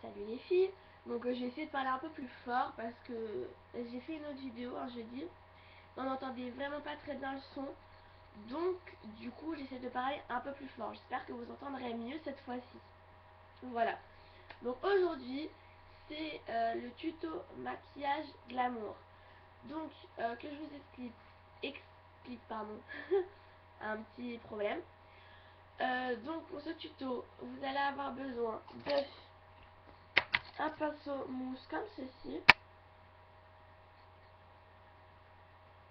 Salut les filles. Donc, je vais essayer de parler un peu plus fort parce que j'ai fait une autre vidéo un jeudi. On n'entendait vraiment pas très bien le son. Donc, du coup, j'essaie de parler un peu plus fort. J'espère que vous entendrez mieux cette fois-ci. Voilà. Donc, aujourd'hui, c'est le tuto maquillage glamour. Donc, que je vous explique pardon, un petit problème. Donc pour ce tuto, vous allez avoir besoin de un pinceau mousse comme ceci.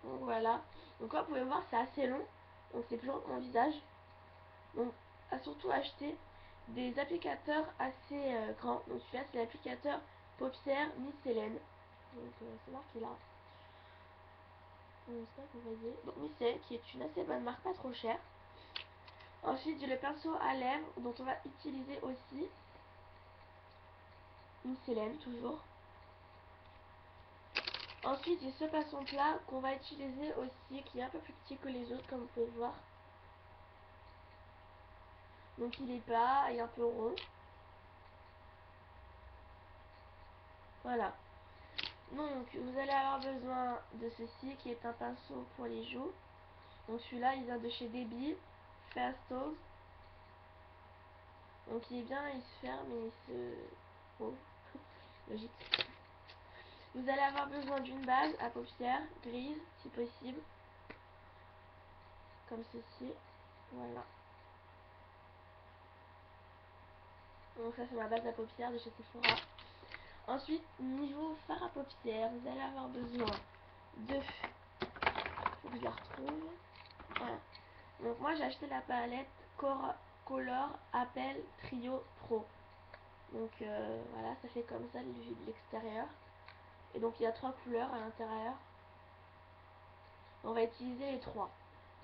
Donc voilà. Donc comme vous pouvez voir, c'est assez long. Donc c'est plus long que mon visage. Donc surtout acheter des applicateurs assez grands. Donc celui-là c'est l'applicateur paupières Michelin. Donc c'est marqué là. J'espère que vous voyez. Donc Michelin qui est une assez bonne marque, pas trop chère. Ensuite j'ai le pinceau à lèvres dont on va utiliser aussi Michelin toujours. Ensuite, j'ai ce pinceau plat qu'on va utiliser aussi, qui est un peu plus petit que les autres, comme vous pouvez le voir. Donc il est plat et un peu rond. Voilà. Donc vous allez avoir besoin de ceci, qui est un pinceau pour les joues. Donc celui-là, il vient de chez Debbie, Festos. Donc il est bien, il se ferme et il se... Oh, logique. Vous allez avoir besoin d'une base à paupières, grise, si possible. Comme ceci. Voilà. Donc ça c'est ma base à paupières de chez Sephora. Ensuite, niveau fard à paupières, vous allez avoir besoin de... Faut que je la retrouve. Voilà. Donc moi j'ai acheté la palette Color Appel Trio Pro. Donc voilà, ça fait comme ça le vue de l'extérieur. Et donc il y a 3 couleurs à l'intérieur. On va utiliser les 3.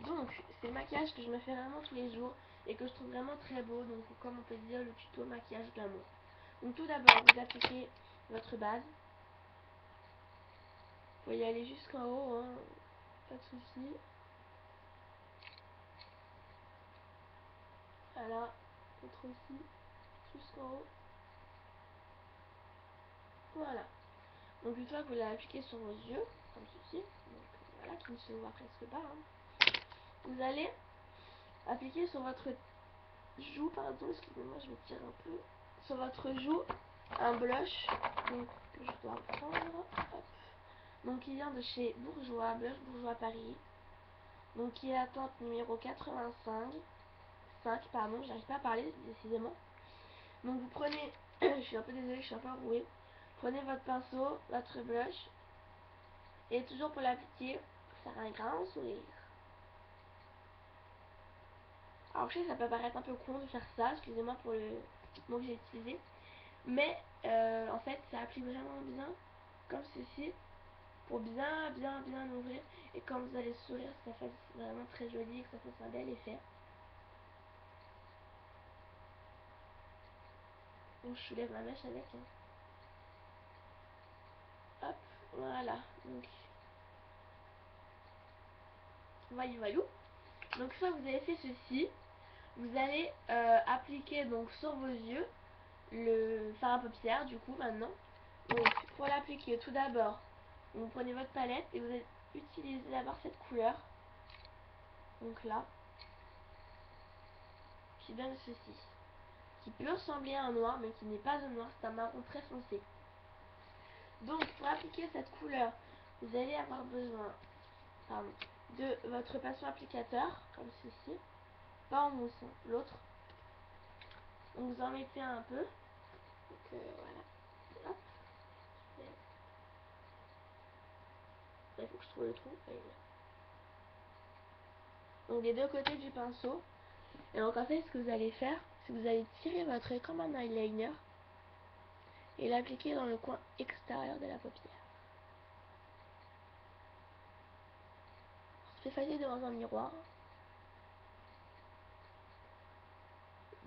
Donc c'est le maquillage que je me fais vraiment tous les jours et que je trouve vraiment très beau. Donc comme on peut dire, le tuto maquillage glamour. Donc tout d'abord, vous appliquez votre base. Vous pouvez y aller jusqu'en haut, hein, pas de soucis. Voilà, l'autre aussi, jusqu'en haut. Voilà. Donc une fois que vous l'avez appliqué sur vos yeux, comme ceci, donc voilà, qui ne se voit presque pas, hein, vous allez appliquer sur votre joue, pardon, excusez-moi, je vais tirer un peu, sur votre joue, un blush, donc que je dois prendre, hop. Donc il vient de chez Bourjois, Blush Bourjois Paris. Donc il est la teinte numéro 85, pardon, j'arrive pas à parler décidément. Donc vous prenez, je suis un peu désolée, je suis un peu enrouée. Prenez votre pinceau, votre blush, et toujours pour l'appliquer, faire un grand sourire. Alors je sais que ça peut paraître un peu con de faire ça, excusez-moi pour le mot que j'ai utilisé. Mais en fait ça applique vraiment bien, comme ceci, pour bien ouvrir. Et quand vous allez sourire, ça fasse vraiment très joli et que ça fasse un bel effet. Donc je soulève ma mèche avec. Hein. Hop, voilà. Donc voilà. Donc une fois que vous avez fait ceci, vous allez appliquer donc sur vos yeux le fard à paupières du coup maintenant. Donc pour l'appliquer, tout d'abord, vous prenez votre palette et vous allez utiliser d'abord cette couleur. Donc là, qui donne ceci, qui peut ressembler à un noir mais qui n'est pas un noir, c'est un marron très foncé. Donc pour appliquer cette couleur, vous allez avoir besoin de votre pinceau applicateur, comme ceci, pas en mousse, l'autre. Donc vous en mettez un peu. Donc voilà. Hop. Il faut que je trouve le trou. Donc des deux côtés du pinceau. Et donc en fait ce que vous allez faire, c'est que vous allez tirer votre comme un eyeliner et l'appliquer dans le coin extérieur de la paupière. C'est facile devant un miroir.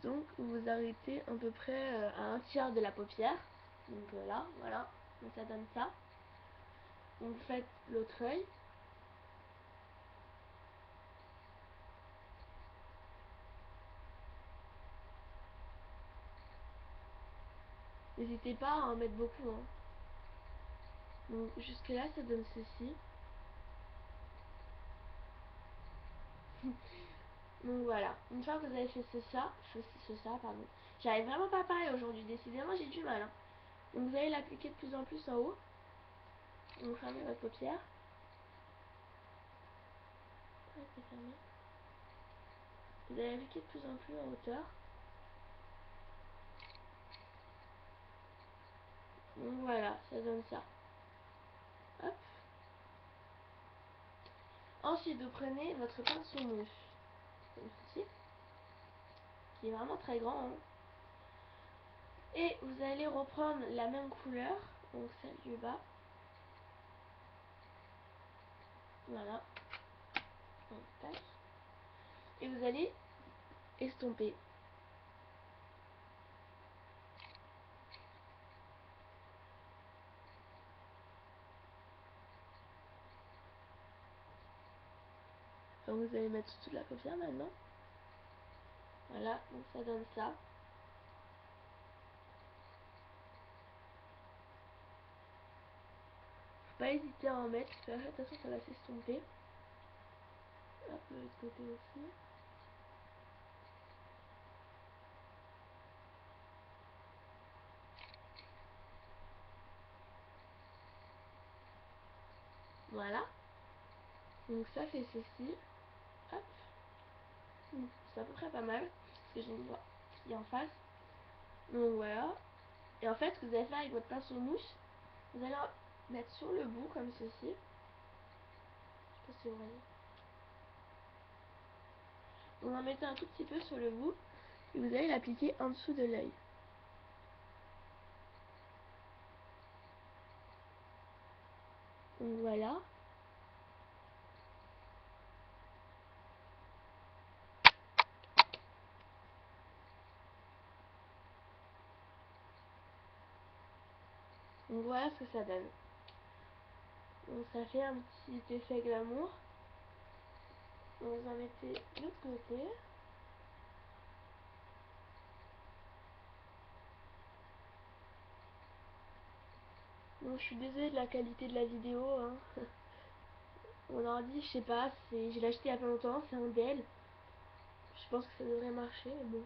Donc vous arrêtez à peu près à un tiers de la paupière. Donc là, voilà. Donc ça donne ça. Donc vous faites l'autre œil. N'hésitez pas à en mettre beaucoup, hein. Donc jusque là ça donne ceci. Donc voilà, une fois que vous avez fait ça, pardon. J'arrive vraiment pas à parler aujourd'hui, décidément j'ai du mal, hein. Donc vous allez l'appliquer de plus en plus en haut. Donc fermez votre paupière. Restez fermé. Vous allez l'appliquer de plus en plus en hauteur. Donc voilà, ça donne ça. Hop. Ensuite, vous prenez votre pinceau mousse, comme ceci, qui est vraiment très grand, hein. Et vous allez reprendre la même couleur, donc celle du bas. Voilà. Donc, tac. Et vous allez estomper. Donc vous allez mettre toute la paupière maintenant. Voilà, donc ça donne ça. Faut pas hésiter à en mettre, faire attention, ça va s'estomper. Hop, de l'autre côté aussi. Voilà. Donc ça fait ceci. Hop. C'est à peu près pas mal. Parce que j'ai une voix qui est en face. Donc voilà. Et en fait, ce que vous allez faire avec votre pinceau mousse, vous allez en mettre sur le bout comme ceci. Je sais pas si vous voyez. Vous en mettez un tout petit peu sur le bout. Et vous allez l'appliquer en dessous de l'œil. Donc voilà. Donc voilà ce que ça donne. Donc ça fait un petit effet glamour. Donc vous en mettez de l'autre côté. Donc je suis désolée de la qualité de la vidéo, hein. Mon ordi, je sais pas, je l'ai acheté il y a pas longtemps, c'est un Dell. Je pense que ça devrait marcher, mais bon.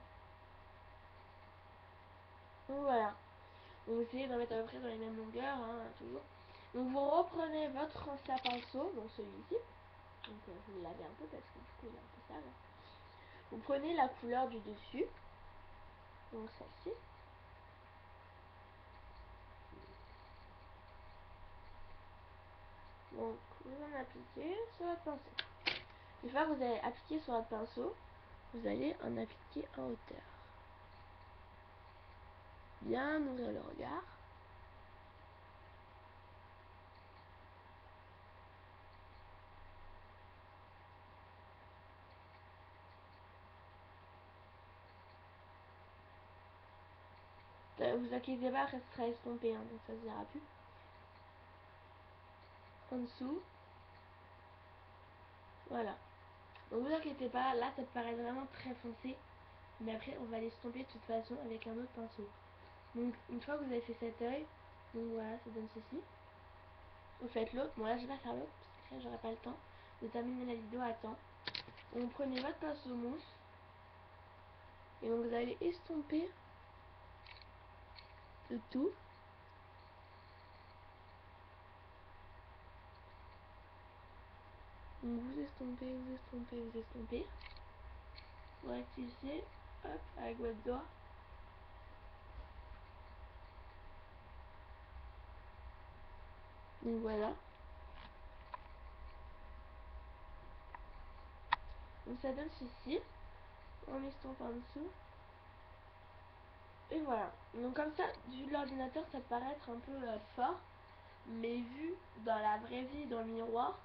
Donc voilà. Donc essayez d'en mettre à peu près dans les mêmes longueurs, hein, toujours. Donc vous reprenez votre ancien pinceau, donc celui-ci. Donc vous le lavez un peu parce que du coup il est un peu sale, hein. Vous prenez la couleur du dessus, donc celle-ci. Donc vous en appliquez sur votre pinceau. Une fois que vous avez appliqué sur votre pinceau, vous allez en appliquer en hauteur. Bien ouvrir le regard. Vous inquiétez pas, après ce sera estompé, hein, donc ça se verra plus. En dessous. Voilà. Donc vous inquiétez pas, là ça paraît vraiment très foncé. Mais après on va l'estomper de toute façon avec un autre pinceau. Donc une fois que vous avez fait cet œil, donc voilà, ça donne ceci. Vous faites l'autre. Bon là je vais pas faire l'autre parce que j'aurai pas le temps de terminer la vidéo à temps. Donc vous prenez votre pinceau mousse. Et donc vous allez estomper le tout. Donc vous estompez, vous estompez, vous estompez. Vous rectifiez, hop, avec votre doigt. Donc voilà. Donc ça donne ceci. On estompe en dessous. Et voilà. Donc comme ça, vu de l'ordinateur, ça peut paraître un peu fort. Mais vu dans la vraie vie, dans le miroir,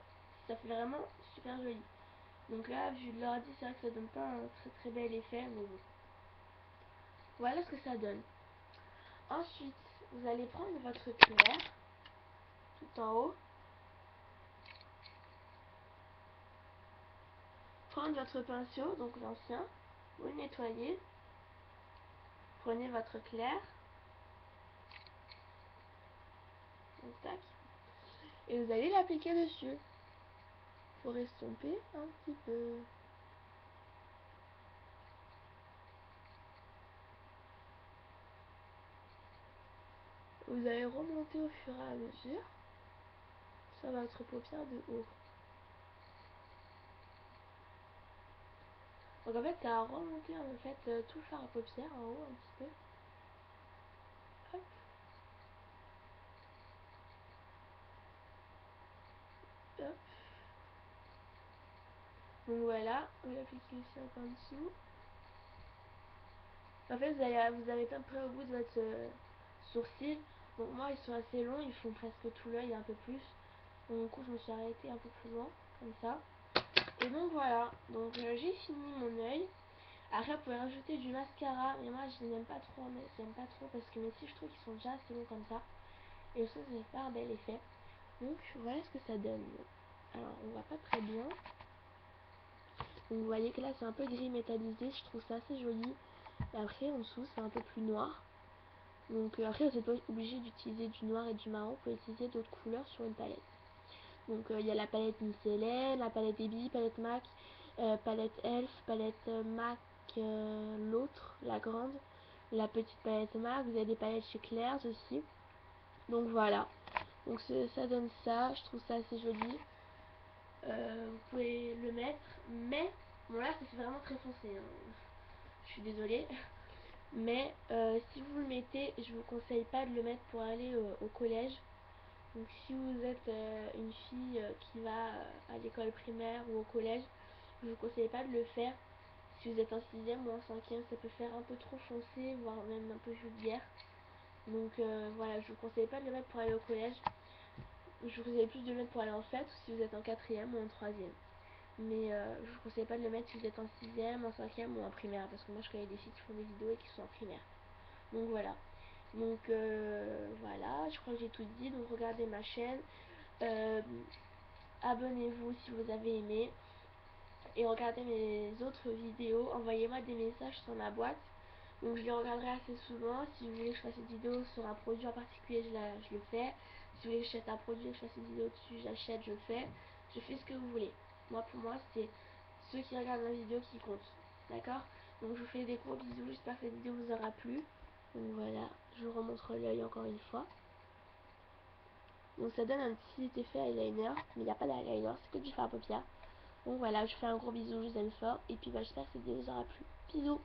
ça fait vraiment super joli. Donc là, vu de l'ordi, c'est vrai que ça donne pas un très très bel effet, mais bon. Voilà ce que ça donne. Ensuite, vous allez prendre votre clair, tout en haut. Prendre votre pinceau, donc l'ancien, vous le nettoyez. Prenez votre clair. tac. Et vous allez l'appliquer dessus. Faut estomper un petit peu. Vous allez remonter au fur et à mesure sur votre paupière de haut. Donc en fait, ça a remonté en fait tout le fard à paupières en haut un petit peu. Hop. Hop. Donc voilà, vous l'appliquez ici un peu en dessous. En fait, vous avez pas près au bout de votre sourcil. Donc moi, ils sont assez longs, ils font presque tout l'œil un peu plus. Donc du coup, je me suis arrêtée un peu plus loin, comme ça. Et donc voilà, donc j'ai fini mon œil. Après, vous pouvez rajouter du mascara, mais moi je n'aime pas trop, parce que mes cils, je trouve qu'ils sont déjà assez longs comme ça. Et je trouve que ça fait pas un bel effet. Donc voilà ce que ça donne. Alors, on voit pas très bien. Donc vous voyez que là c'est un peu gris métallisé, je trouve ça assez joli. Et après en dessous c'est un peu plus noir. Donc après vous n'êtes pas obligé d'utiliser du noir et du marron, vous pouvez utiliser d'autres couleurs sur une palette. Donc il y a la palette Miss Hélène, la palette Ebi, palette MAC, palette Elf, palette MAC l'autre, la grande, la petite palette MAC, vous avez des palettes chez Claire's aussi. Donc voilà, donc ça donne ça, je trouve ça assez joli. Vous pouvez le mettre, mais bon là ça fait vraiment très foncé, hein. Je suis désolée, mais si vous le mettez, je vous conseille pas de le mettre pour aller au collège. Donc si vous êtes une fille qui va à l'école primaire ou au collège, je vous conseille pas de le faire. Si vous êtes en 6ème ou en 5ème, ça peut faire un peu trop foncé, voire même un peu vulgaire. Donc voilà, je vous conseille pas de le mettre pour aller au collège. Je vous conseille plus de le mettre pour aller en fête, ou si vous êtes en 4ème ou en 3ème. Mais je vous conseille pas de le mettre si vous êtes en 6ème, en 5ème ou en primaire, parce que moi je connais des filles qui font des vidéos et qui sont en primaire. Donc voilà. Donc voilà, je crois que j'ai tout dit. Donc regardez ma chaîne. Abonnez-vous si vous avez aimé. Et regardez mes autres vidéos. Envoyez-moi des messages sur ma boîte. Donc je les regarderai assez souvent. Si vous voulez que je fasse une vidéo sur un produit en particulier, je le fais. Si vous voulez que je achète un produit et que je fasse une vidéo dessus, j'achète, je fais. Je fais ce que vous voulez. Moi, pour moi, c'est ceux qui regardent ma vidéo qui comptent. D'accord? Donc je vous fais des gros bisous. J'espère que cette vidéo vous aura plu. Donc voilà, je vous remontre l'œil encore une fois. Donc ça donne un petit effet eyeliner, mais il n'y a pas d'eyeliner, c'est que du fard à paupières. Donc voilà, je vous fais un gros bisou, je vous aime fort, et puis bah, j'espère que cette vidéo vous aura plu. Bisous!